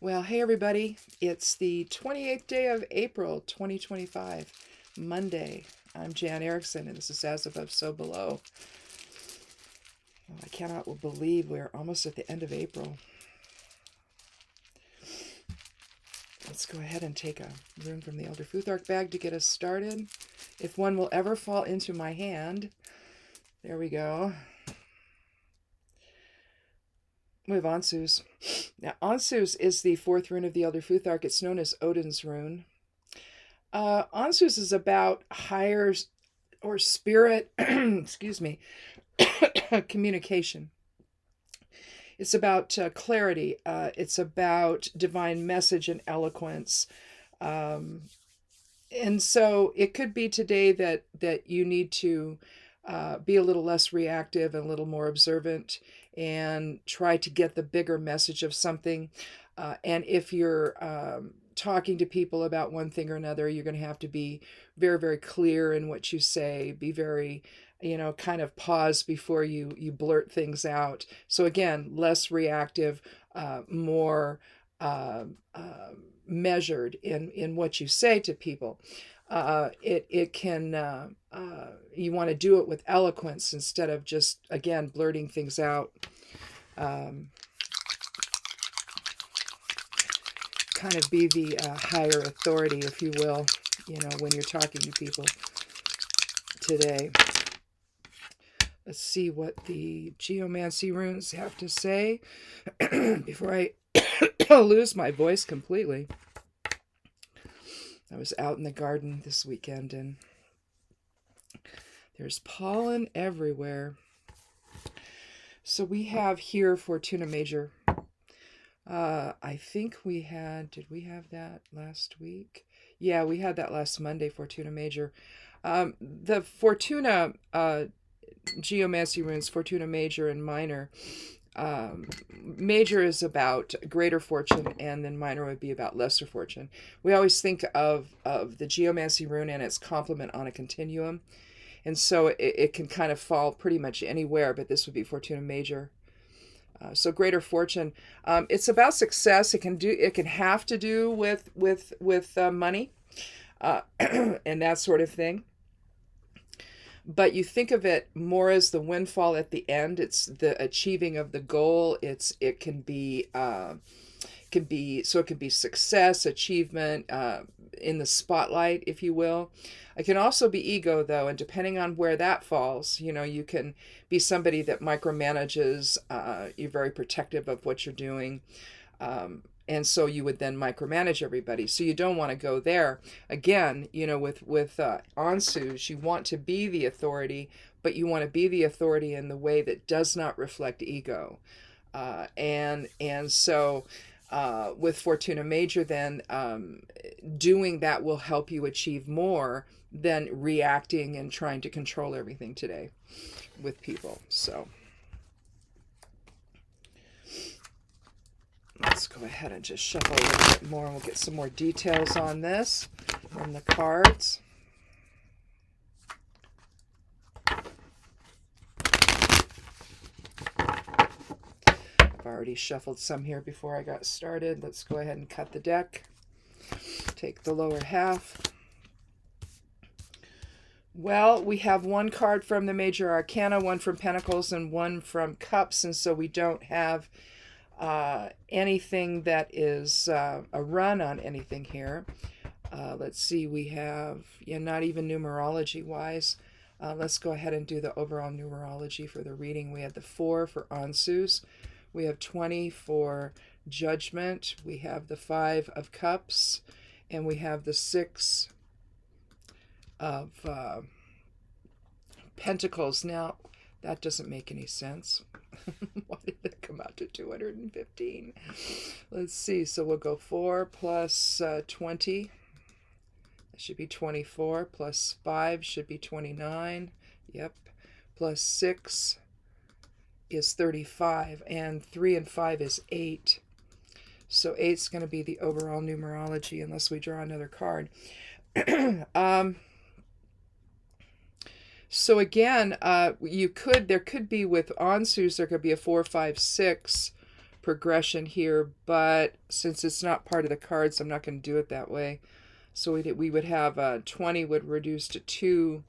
Well, hey everybody. It's the 28th day of April 2025, Monday. I'm Jan Erickson, and this is As Above, So Below. I cannot believe we're almost at the end of April. Let's go ahead and take a rune from the Elder Futhark bag to get us started. If one will ever fall into my hand. There we go. We have Ansus. Now, Ansus is the fourth rune of the Elder Futhark. It's known as Odin's rune. Ansus is about higher or spirit, excuse me, communication. It's about clarity. It's about divine message and eloquence. And so it could be today that you need to be a little less reactive and a little more observant and try to get the bigger message of something. And if you're talking to people about one thing or another, you're going to have to be very, very clear in what you say. Be very, kind of pause before you blurt things out. So again, less reactive, more measured in what you say to people. It can, you want to do it with eloquence instead of just, again, blurting things out. Kind of be the higher authority, if you will, when you're talking to people today. Let's see what the Geomancy runes have to say before I lose my voice completely. I was out in the garden this weekend and there's pollen everywhere. So we have here Fortuna Major. I think we had, did we have that last week? Yeah, we had that last Monday, Fortuna Major. The Fortuna Geomancy runes, Fortuna Major and Minor. Major is about greater fortune, and then minor would be about lesser fortune. We always think of the Geomancy rune and its complement on a continuum, and so it can kind of fall pretty much anywhere, but this would be Fortuna Major. So greater fortune, it's about success. It can have to do with money, and that sort of thing. But you think of it more as the windfall at the end. It's the achieving of the goal. It can be success, achievement, in the spotlight, if you will. It can also be ego, though, and depending on where that falls, you can be somebody that micromanages. You're very protective of what you're doing. And so you would then micromanage everybody. So you don't want to go there. Again, with Ansus, you want to be the authority, but you want to be the authority in the way that does not reflect ego. And so with Fortuna Major, then doing that will help you achieve more than reacting and trying to control everything today with people. So let's go ahead and just shuffle a little bit more and we'll get some more details on this from the cards. I've already shuffled some here before I got started. Let's go ahead and cut the deck. Take the lower half. Well, we have one card from the Major Arcana, one from Pentacles, and one from Cups, and so we don't have anything that is a run on anything here. Let's see, we have, not even numerology wise. Let's go ahead and do the overall numerology for the reading. We had the 4 for Ansus. We have 20 for Judgment. We have the 5 of Cups. And we have the 6 of Pentacles. Now, that doesn't make any sense. Why did that come out to 215? Let's see. So we'll go 4 plus 20. That should be 24. Plus 5 should be 29. Yep. Plus 6 is 35. And 3 and 5 is 8. So 8 is going to be the overall numerology unless we draw another card. So again, there could be with Ansus, there could be a 4, 5, 6 progression here, but since it's not part of the cards, I'm not going to do it that way. So we would have 20 would reduce to 2,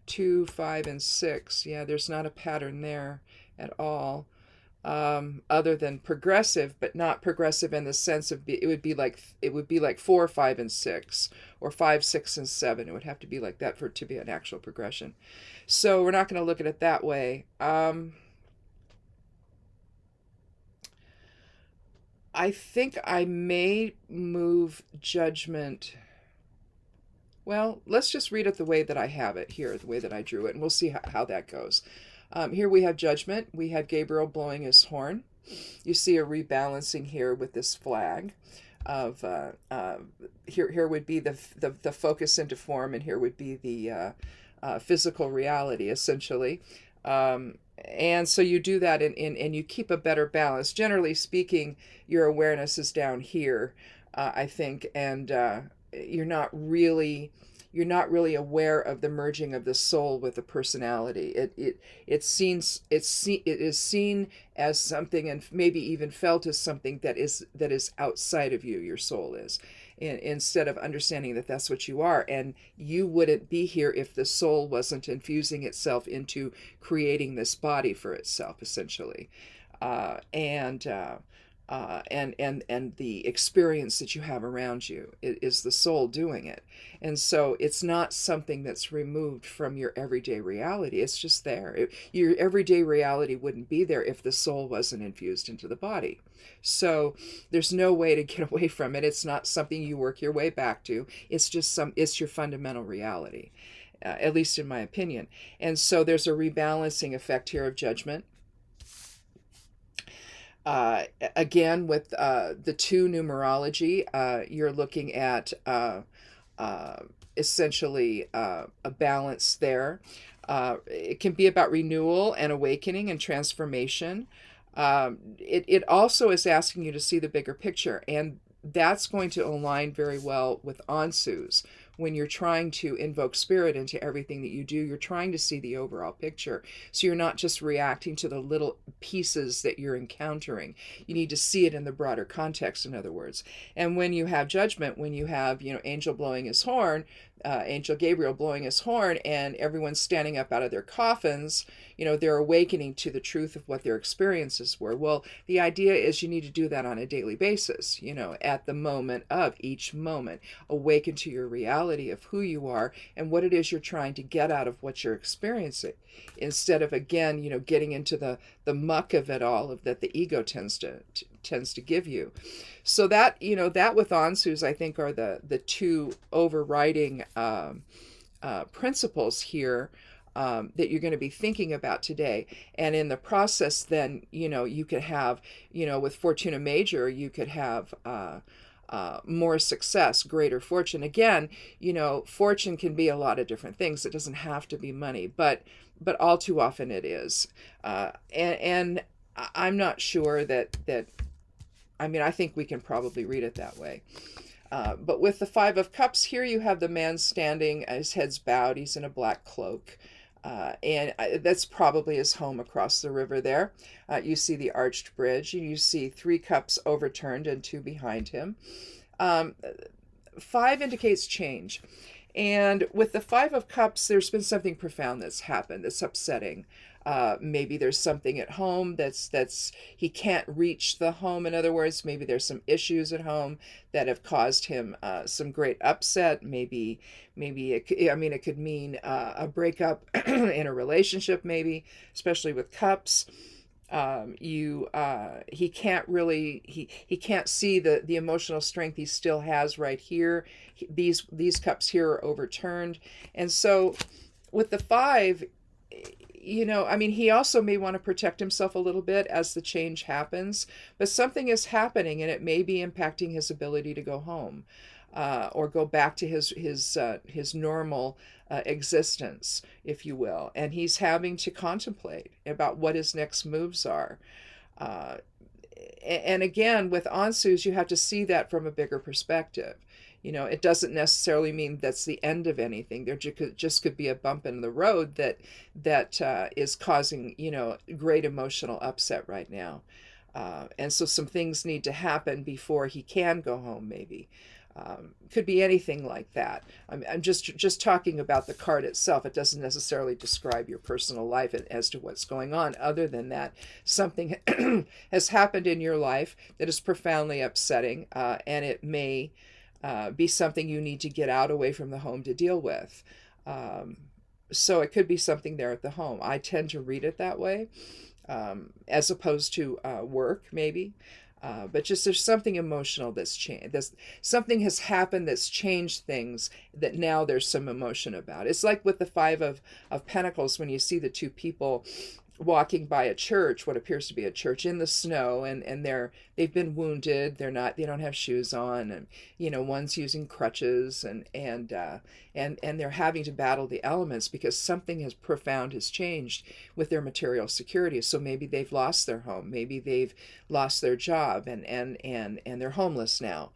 2, 5, and 6. Yeah, there's not a pattern there at all, other than progressive, but not progressive in the sense of it would be like 4, 5, and 6, or 5, 6, and 7. It would have to be like that for it to be an actual progression. So we're not going to look at it that way. I think I may move judgment. Well, let's just read it the way that I have it here, the way that I drew it, and we'll see how that goes. Here we have judgment. We had Gabriel blowing his horn. You see a rebalancing here with this flag of here would be the focus into form, and here would be the physical reality, essentially. And so you do that, and you keep a better balance. Generally speaking, your awareness is down here, I think, and you're not really aware of the merging of the soul with the personality. It is seen as something, and maybe even felt as something that is outside of you. Your soul is, instead of understanding that that's what you are, and you wouldn't be here if the soul wasn't infusing itself into creating this body for itself, essentially, and the experience that you have around you is the soul doing it. And so it's not something that's removed from your everyday reality. It's just there. Your everyday reality wouldn't be there if the soul wasn't infused into the body. So there's no way to get away from it. It's not something you work your way back to. It's your fundamental reality, at least in my opinion. And so there's a rebalancing effect here of judgment. Again, with the 2 numerology, you're looking at essentially a balance there. It can be about renewal and awakening and transformation. It also is asking you to see the bigger picture, and that's going to align very well with Ansu's. When you're trying to invoke spirit into everything that you do, you're trying to see the overall picture. So you're not just reacting to the little pieces that you're encountering. You need to see it in the broader context, in other words. And when you have judgment, when you have, Angel blowing his horn, Angel Gabriel blowing his horn, and everyone's standing up out of their coffins, they're awakening to the truth of what their experiences were. Well, the idea is you need to do that on a daily basis, at the moment of each moment. Awaken to your reality of who you are and what it is you're trying to get out of what you're experiencing, instead of, again, getting into the muck of it all that the ego tends to give you. So that, that with Ansu's, I think, are the 2 overriding principles here that you're going to be thinking about today. And in the process, then, you could have, with Fortuna Major, you could have more success, greater fortune. Again, fortune can be a lot of different things. It doesn't have to be money, but all too often it is. And I'm not sure that I think we can probably read it that way. But with the 5 of Cups here, you have the man standing, his head's bowed, he's in a black cloak. And that's probably his home across the river there. You see the arched bridge, and you see 3 cups overturned and 2 behind him. 5 indicates change. And with the 5 of Cups, there's been something profound that's happened that's upsetting. Maybe there's something at home that's he can't reach the home. In other words, maybe there's some issues at home that have caused him some great upset. Maybe it could mean a breakup in a relationship, maybe, especially with cups. He can't really he can't see the emotional strength he still has right here. These cups here are overturned, and so with the 5, he also may want to protect himself a little bit as the change happens, but something is happening, and it may be impacting his ability to go home, or go back to his normal existence, if you will. And he's having to contemplate about what his next moves are. And again, with Ansu's, you have to see that from a bigger perspective. It doesn't necessarily mean that's the end of anything. There just could be a bump in the road that is causing, great emotional upset right now. And so some things need to happen before he can go home, maybe. Could be anything like that. I'm just talking about the card itself. It doesn't necessarily describe your personal life as to what's going on. Other than that, something has happened in your life that is profoundly upsetting, and it may be something you need to get out away from the home to deal with. So it could be something there at the home. I tend to read it that way, as opposed to work, maybe. But just there's something emotional that's changed. Something has happened that's changed things that now there's some emotion about. It's like with the Five of Pentacles, when you see the two people walking by a church, what appears to be a church, in the snow, and they've been wounded. They don't have shoes on, and one's using crutches, and they're having to battle the elements because something has changed with their material security. So maybe they've lost their home, maybe they've lost their job, and they're homeless now.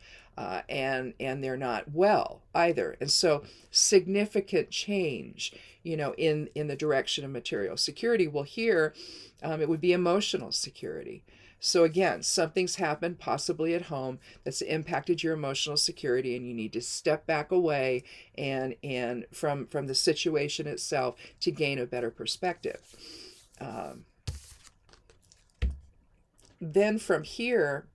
And they're not well either. And so significant change, in the direction of material security. Well, here, it would be emotional security. So again, something's happened possibly at home that's impacted your emotional security, and you need to step back away and from the situation itself to gain a better perspective. Then from here,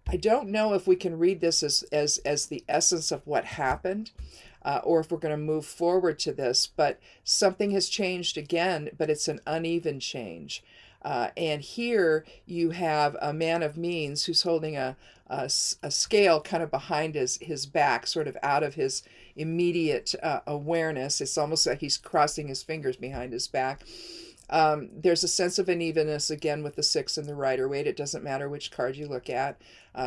I don't know if we can read this as the essence of what happened, or if we're going to move forward to this, but something has changed again, but it's an uneven change. And here you have a man of means who's holding a scale kind of behind his back, sort of out of his immediate awareness. It's almost like he's crossing his fingers behind his back. There's a sense of unevenness again with the 6 and the Rider-Waite. It doesn't matter which card you look at.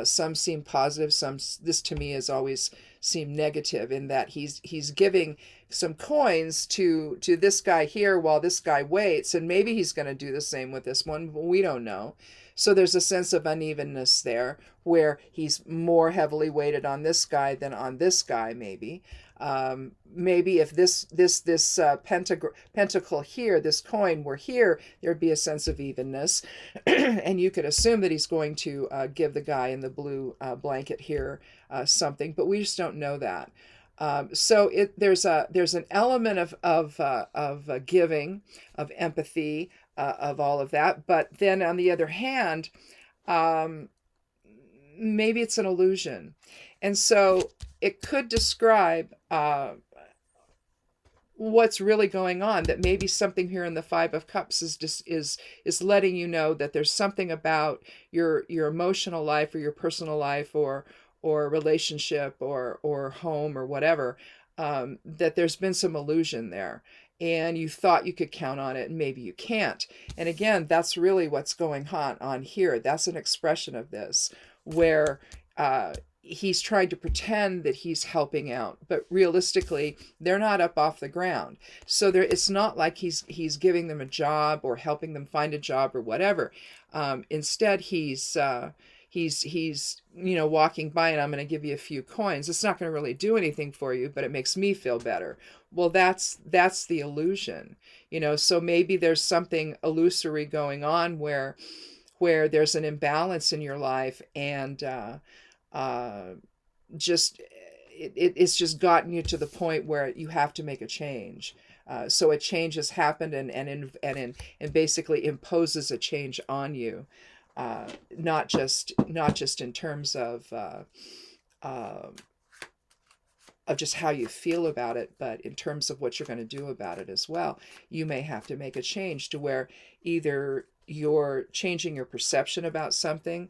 Some seem positive. This to me has always seemed negative, in that he's giving some coins to this guy here while this guy waits, and maybe he's going to do the same with this one. We don't know. So there's a sense of unevenness there, where he's more heavily weighted on this guy than on this guy, maybe. Maybe if this pentacle here, this coin were here, there'd be a sense of evenness, and you could assume that he's going to give the guy in the blue blanket here something, but we just don't know that. So there's an element of giving, of empathy, of all of that, but then on the other hand, maybe it's an illusion, and so it could describe what's really going on. That maybe something here in the 5 of Cups is letting you know that there's something about your emotional life, or your personal life, or relationship, or home, or whatever, that there's been some illusion there, and you thought you could count on it, and maybe you can't. And again, that's really what's going on here. That's an expression of this, where he's trying to pretend that he's helping out, but realistically, they're not up off the ground. So it's not like he's giving them a job or helping them find a job or whatever. Instead, he's walking by, and I'm going to give you a few coins. It's not going to really do anything for you, but it makes me feel better. Well, that's the illusion, So maybe there's something illusory going on where there's an imbalance in your life, and it's just gotten you to the point where you have to make a change. So a change has happened, and basically imposes a change on you, not just in terms of just how you feel about it, but in terms of what you're going to do about it as well. You may have to make a change to where either you're changing your perception about something,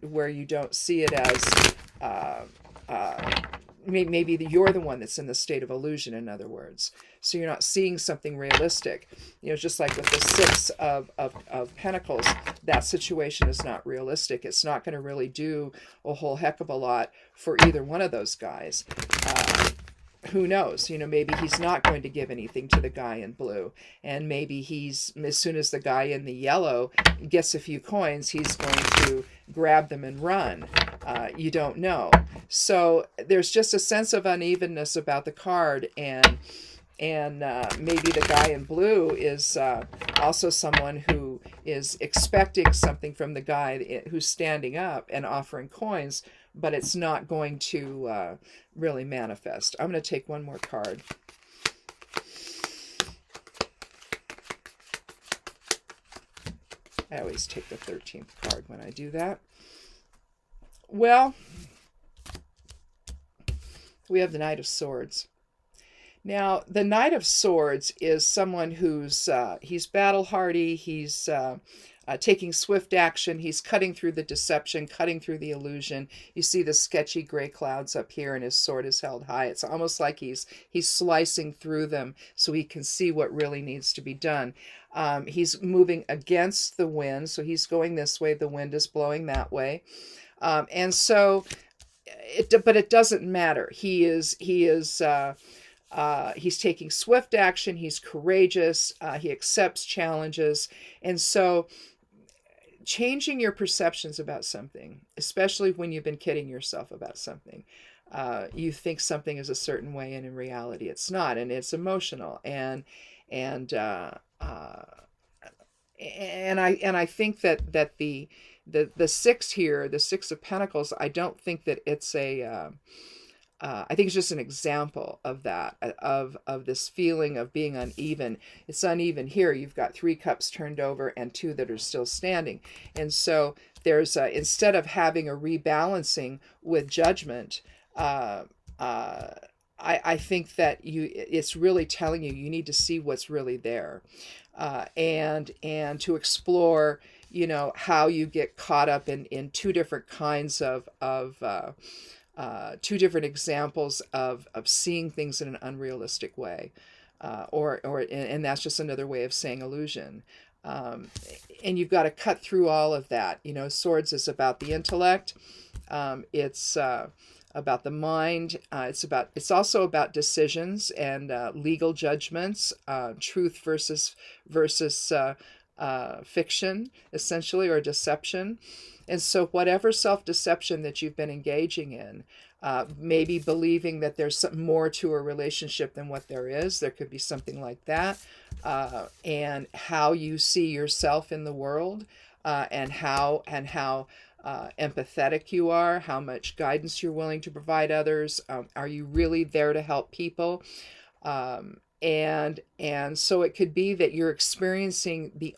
where you don't see it as maybe you're the one that's in the state of illusion, in other words. So you're not seeing something realistic. Just like with the 6 of Pentacles, that situation is not realistic. It's not going to really do a whole heck of a lot for either one of those guys. Who knows? Maybe he's not going to give anything to the guy in blue, and maybe as soon as the guy in the yellow gets a few coins, he's going to grab them and run. You don't know. So there's just a sense of unevenness about the card, and maybe the guy in blue is also someone who is expecting something from the guy who's standing up and offering coins, but it's not going to really manifest. I'm going to take one more card. I always take the 13th card when I do that. Well, we have the Knight of Swords. Now, the Knight of Swords is someone who's he's battle hardy. He's taking swift action. He's cutting through the deception, cutting through the illusion. You see the sketchy gray clouds up here, and his sword is held high. It's almost like he's slicing through them so he can see what really needs to be done. He's moving against the wind, so he's going this way. The wind is blowing that way, and so, but it doesn't matter. He's taking swift action. He's courageous. He accepts challenges. And so changing your perceptions about something, especially when you've been kidding yourself about something, you think something is a certain way and in reality it's not, and it's emotional. And I think that the six here, the Six of Pentacles, I don't think that it's I think it's just an example of that, of this feeling of being uneven. It's uneven here. You've got 3 cups turned over and 2 that are still standing. And so there's, instead of having a rebalancing with judgment, I think that it's really telling you need to see what's really there, and to explore, how you get caught up in 2 different kinds of 2 different examples of seeing things in an unrealistic way, and that's just another way of saying illusion. And you've got to cut through all of that. Swords is about the intellect. It's about the mind. It's also about decisions and legal judgments, truth versus fiction, essentially, or deception. And so whatever self-deception that you've been engaging in, maybe believing that there's something more to a relationship than what there is, there could be something like that, and how you see yourself in the world, and how empathetic you are, how much guidance you're willing to provide others. Are you really there to help people? And so it could be that you're experiencing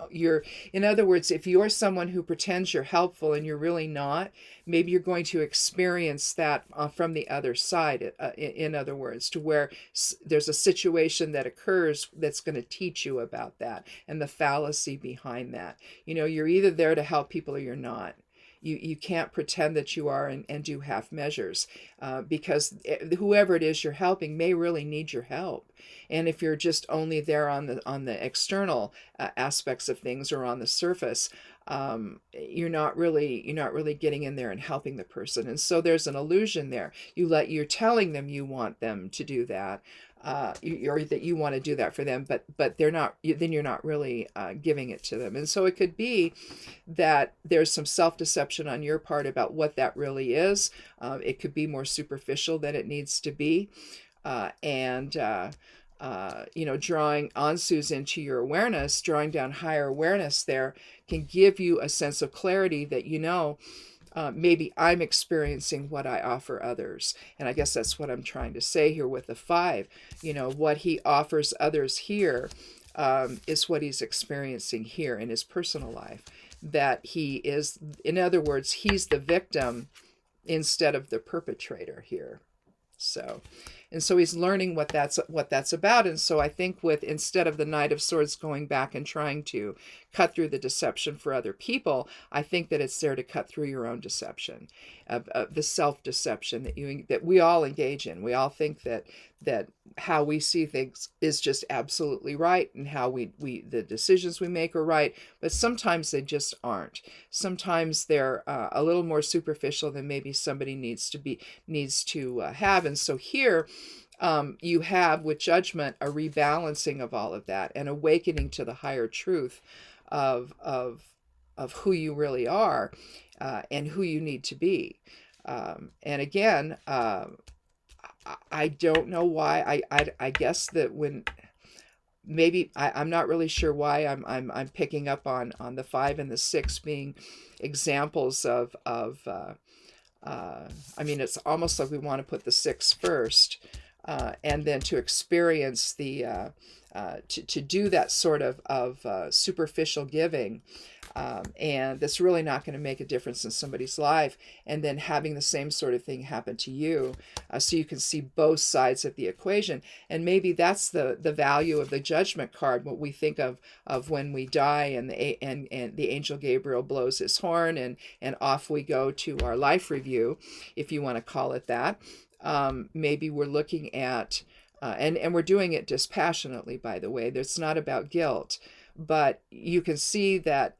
in other words, if you're someone who pretends you're helpful and you're really not, maybe you're going to experience that from the other side, in other words, to where there's a situation that occurs that's going to teach you about that and the fallacy behind that. You're either there to help people or you're not. You can't pretend that you are and do half measures, because whoever it is you're helping may really need your help. And if you're just only there on the external aspects of things, or on the surface, you're not really getting in there and helping the person. And so there's an illusion there. You're telling them you want them to do that, or that you want to do that for them, but they're not. Then you're not really giving it to them. And so it could be that there's some self-deception on your part about what that really is. It could be more superficial than it needs to be, and drawing Ansus into your awareness, drawing down higher awareness there, can give you a sense of clarity that maybe I'm experiencing what I offer others. And I guess that's what I'm trying to say here with the 5. What he offers others here is what he's experiencing here in his personal life. That he is, in other words, he's the victim instead of the perpetrator here. And so he's learning what that's about. And so I think instead of the Knight of Swords going back and trying to cut through the deception for other people, I think that it's there to cut through your own deception, of the self-deception that we all engage in. We all think that how we see things is just absolutely right, and how the decisions we make are right, but sometimes they just aren't. Sometimes they're a little more superficial than maybe somebody needs to have. And so here, you have, with judgment, a rebalancing of all of that, and awakening to the higher truth of who you really are, and who you need to be. And again, I don't know why. I guess that maybe I'm not really sure why I'm picking up on the 5 and the 6 being examples I mean, it's almost like we want to put the 6 first, and then to experience to do that sort of superficial giving, and that's really not going to make a difference in somebody's life, and then having the same sort of thing happen to you, so you can see both sides of the equation. And maybe that's the value of the judgment card, what we think of when we die, and the angel Gabriel blows his horn, and off we go to our life review, if you want to call it that. Maybe we're looking at and we're doing it dispassionately, by the way. It's not about guilt, but you can see that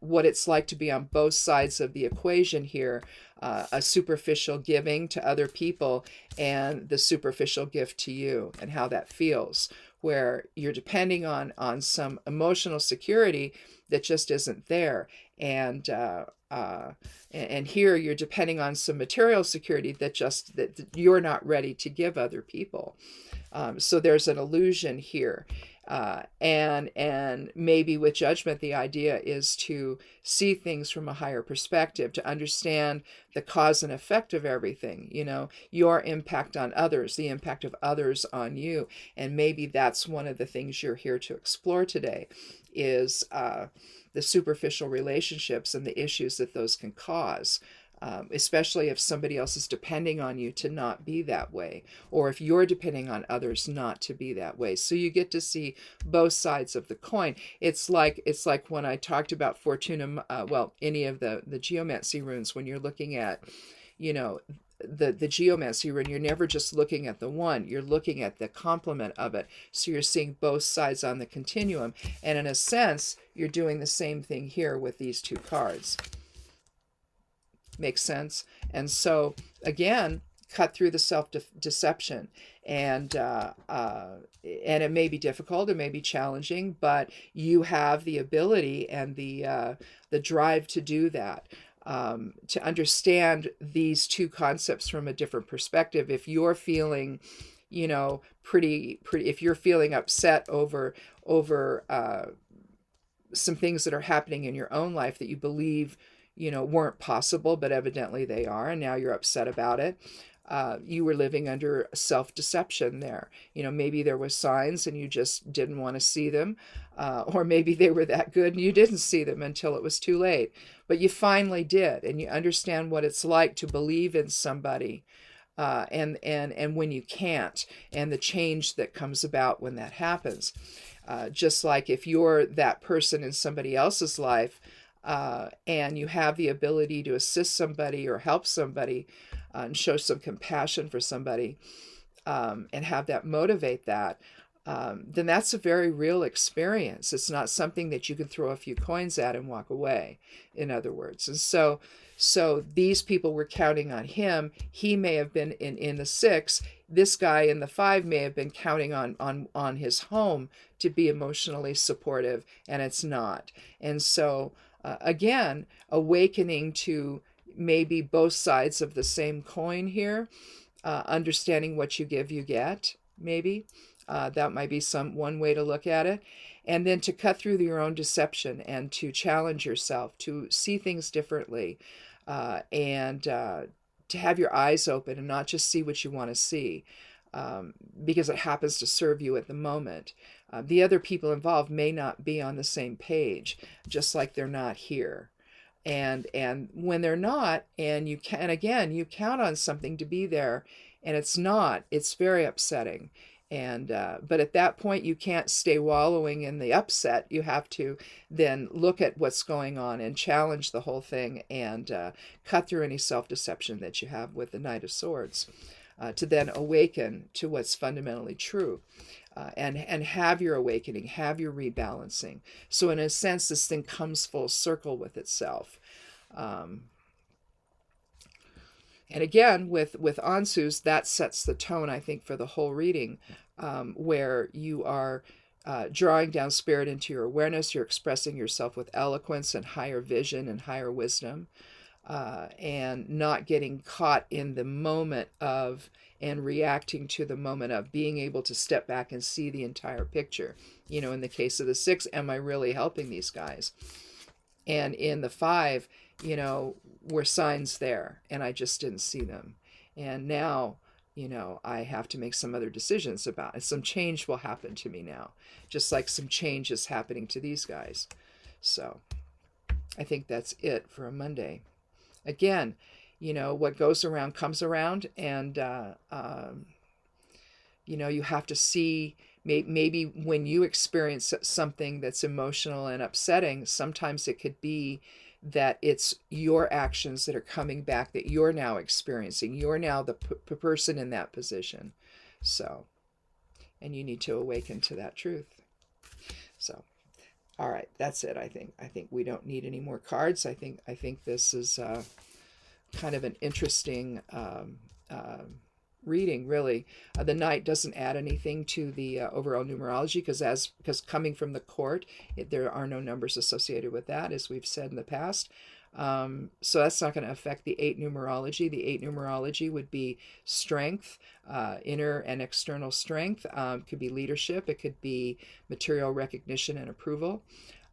what it's like to be on both sides of the equation here, a superficial giving to other people and the superficial gift to you, and how that feels, where you're depending on some emotional security that just isn't there, and here you're depending on some material security that you're not ready to give other people. So there's an illusion here. And maybe with judgment, the idea is to see things from a higher perspective, to understand the cause and effect of everything, your impact on others, the impact of others on you. And maybe that's one of the things you're here to explore today, is the superficial relationships and the issues that those can cause. Especially if somebody else is depending on you to not be that way, or if you're depending on others not to be that way. So you get to see both sides of the coin. It's like when I talked about Fortuna, any of the Geomancy runes, when you're looking at, the Geomancy rune, you're never just looking at the one, you're looking at the complement of it. So you're seeing both sides on the continuum. And in a sense, you're doing the same thing here with these two cards. Makes sense? And so again, cut through the self-deception, and it may be difficult, it may be challenging, but you have the ability and the drive to do that, to understand these two concepts from a different perspective. If you're feeling, pretty, if you're feeling upset over some things that are happening in your own life that you believe weren't possible, but evidently they are, and now you're upset about it. You were living under self-deception there. Maybe there were signs and you just didn't want to see them, or maybe they were that good and you didn't see them until it was too late. But you finally did, and you understand what it's like to believe in somebody, and when you can't, and the change that comes about when that happens. Just like if you're that person in somebody else's life, and you have the ability to assist somebody or help somebody, and show some compassion for somebody, and have that motivate that, then that's a very real experience. It's not something that you can throw a few coins at and walk away, in other words. And so these people were counting on him. He may have been in the 6. This guy in the 5 may have been counting on his home to be emotionally supportive, and it's not. And so again, awakening to maybe both sides of the same coin here, understanding what you give, you get, maybe. That might be one way to look at it. And then to cut through your own deception and to challenge yourself, to see things differently, and to have your eyes open and not just see what you want to see, because it happens to serve you at the moment. The other people involved may not be on the same page, just like they're not here. And when they're not, and you count on something to be there, and it's not, it's very upsetting. And but at that point, you can't stay wallowing in the upset. You have to then look at what's going on and challenge the whole thing, and cut through any self-deception that you have with the Knight of Swords, to then awaken to what's fundamentally true, and have your awakening, have your rebalancing. So in a sense, this thing comes full circle with itself. And again, with Ansu's, that sets the tone, I think, for the whole reading, where you are drawing down spirit into your awareness. You're expressing yourself with eloquence and higher vision and higher wisdom. and not getting caught in the moment of and reacting to the moment of being able to step back and see the entire picture. In the case of the 6, am I really helping these guys? And in the 5, were signs there and I just didn't see them. And now, I have to make some other decisions about it. Some change will happen to me now, just like some change is happening to these guys. So I think that's it for a Monday. Again, what goes around comes around, and, you have to see, maybe when you experience something that's emotional and upsetting, sometimes it could be that it's your actions that are coming back that you're now experiencing. You're now the person in that position. So, and you need to awaken to that truth. So, all right, that's it. I think we don't need any more cards. I think this is kind of an interesting reading, really. The Knight doesn't add anything to the overall numerology because coming from the court, there are no numbers associated with that, as we've said in the past. So that's not going to affect the 8 numerology. The 8 numerology would be strength, inner and external strength. It could be leadership. It could be material recognition and approval.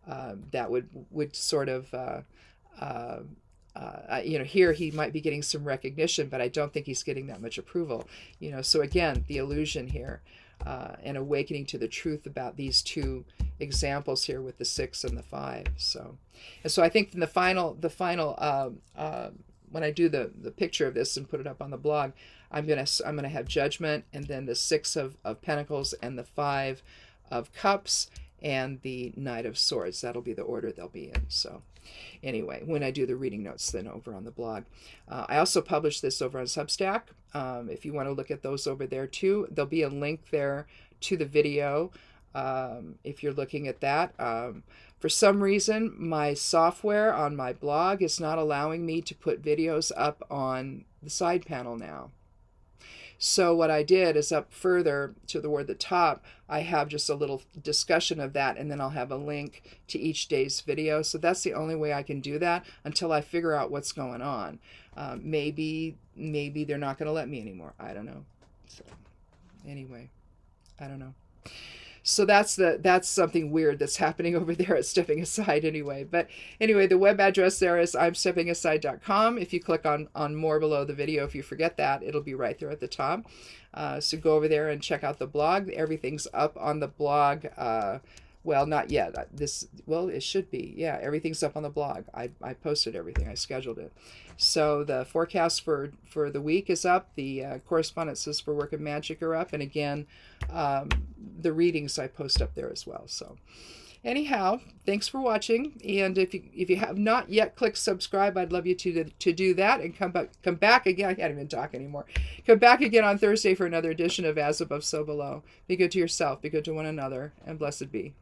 That would sort of here he might be getting some recognition, but I don't think he's getting that much approval. So again, the illusion here, and awakening to the truth about these 2 examples here with the 6 and the 5. So I think in the final when I do the picture of this and put it up on the blog, I'm gonna have Judgment, and then the 6 of Pentacles, and the 5 of Cups, and the Knight of Swords. That'll be the order they'll be in. So anyway, when I do the reading notes then over on the blog. I also publish this over on Substack. If you want to look at those over there too, there'll be a link there to the video if you're looking at that. For some reason, my software on my blog is not allowing me to put videos up on the side panel now. So what I did is up further toward the top, I have just a little discussion of that, and then I'll have a link to each day's video. So that's the only way I can do that until I figure out what's going on. Maybe they're not going to let me anymore. I don't know. So anyway, I don't know. So that's something weird that's happening over there at Stepping Aside anyway. But anyway, the web address there is imsteppingaside.com. If you click on more below the video, if you forget that, it'll be right there at the top. So go over there and check out the blog. Everything's up on the blog. Well, not yet. It should be. Yeah, everything's up on the blog. I posted everything. I scheduled it. So the forecast for the week is up. The correspondences for Work of Magic are up. And again, the readings I post up there as well. So anyhow, thanks for watching. And if you have not yet clicked subscribe, I'd love you to do that and come back again. I can't even talk anymore. Come back again on Thursday for another edition of As Above, So Below. Be good to yourself. Be good to one another. And blessed be.